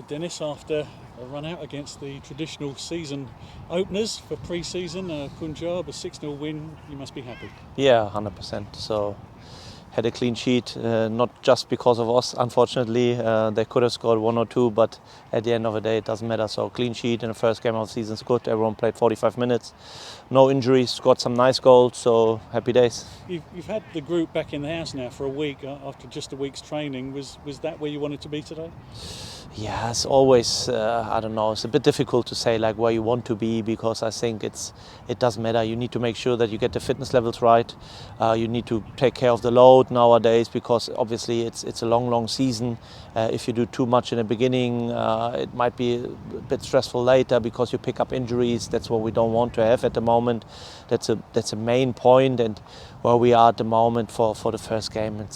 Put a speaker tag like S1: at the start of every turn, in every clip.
S1: Dennis, after a run out against the traditional season openers for pre-season, Punjab, a 6-0 win, you must be happy.
S2: Yeah, 100%. So had a clean sheet, not just because of us, unfortunately. They could have scored 1 or 2, but at the end of the day, it doesn't matter. So clean sheet in the first game of the season is good. Everyone played 45 minutes. No injuries, scored some nice goals, so happy days.
S1: You've had the group back in the house now for a week after just a week's training. Was that where you wanted to be today?
S2: Yeah, it's always, I don't know, it's a bit difficult to say like where you want to be, because I think it doesn't matter. You need to make sure that you get the fitness levels right. You need to take care of the load nowadays, because obviously it's a long season. If you do too much in the beginning, it might be a bit stressful later because you pick up injuries. That's what we don't want to have at the moment. That's a main point, and where we are at the moment for the first game, it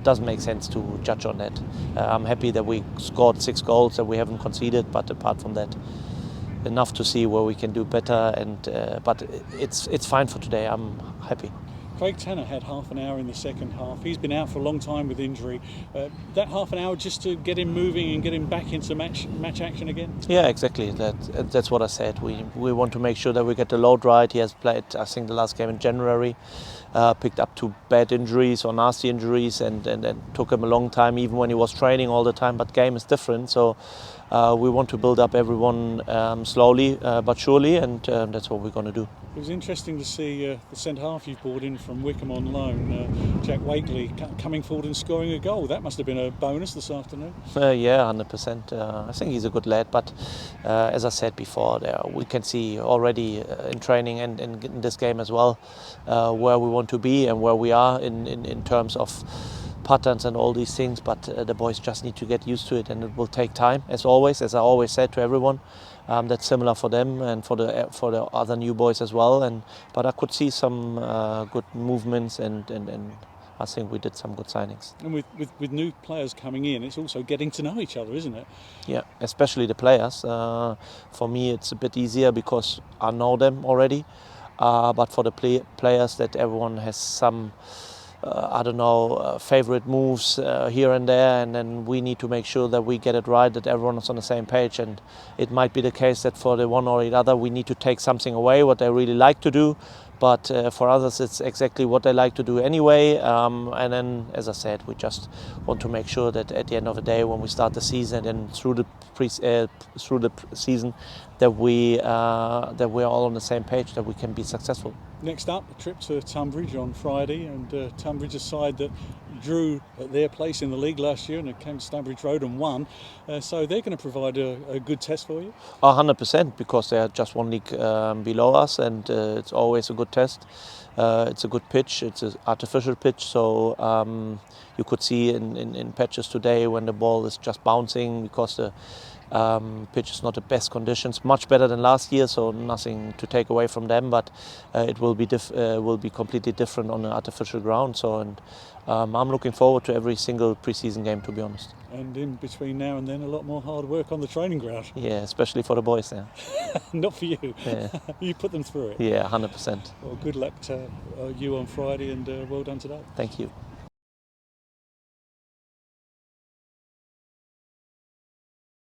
S2: doesn't make sense to judge on that. I'm happy that we scored 6 goals and we haven't conceded, but apart from that, enough to see where we can do better. But it's fine for today. I'm happy.
S1: Craig Tanner had half an hour in the second half. He's been out for a long time with injury. That half an hour just to get him moving and get him back into match action again?
S2: Yeah, exactly. That's what I said. We want to make sure that we get the load right. He has played, I think, the last game in January. Picked up 2 bad injuries or nasty injuries, and took him a long time, even when he was training all the time. But game is different, so we want to build up everyone slowly but surely, and that's what we're going to do.
S1: It was interesting to see the centre half you've brought in from Wickham on loan, Jack Wakely, coming forward and scoring a goal. That must have been a bonus this afternoon.
S2: Yeah, 100%. I think he's a good lad, but as I said before, we can see already in training and in this game as well where we want to be and where we are in terms of patterns and all these things, but the boys just need to get used to it, and it will take time, as always, as I always said to everyone. That's similar for them and for the other new boys as well. But I could see some good movements, and I think we did some good signings.
S1: And with new players coming in, it's also getting to know each other, isn't it?
S2: Yeah, especially the players. For me, it's a bit easier because I know them already. But for the players, that everyone has some favorite moves here and there, and then we need to make sure that we get it right, that everyone is on the same page. And it might be the case that for the one or the other, we need to take something away, what they really like to do. But for others, it's exactly what they like to do anyway. And then, as I said, we just want to make sure that at the end of the day, when we start the season and through the season, that we are all on the same page, that we can be successful.
S1: Next up, a trip to Tunbridge on Friday, and Tunbridge, a side that drew at their place in the league last year, and it came to Stonebridge Road and won. So they're going to provide a good test for you?
S2: 100%, because they are just 1 league below us, and it's always a good test. It's a good pitch. It's an artificial pitch, so you could see in patches today when the ball is just bouncing, because the pitch is not the best conditions. Much better than last year, so nothing to take away from them. But it will be completely different on an artificial ground. So, I'm looking forward to every single pre-season game, to be honest.
S1: And in between now and then, a lot more hard work on the training ground.
S2: Yeah, especially for the boys. Yeah.
S1: Not for you.
S2: Yeah.
S1: You put them through it.
S2: Yeah, 100%.
S1: Well, good luck to you on Friday, and well done today.
S2: Thank you.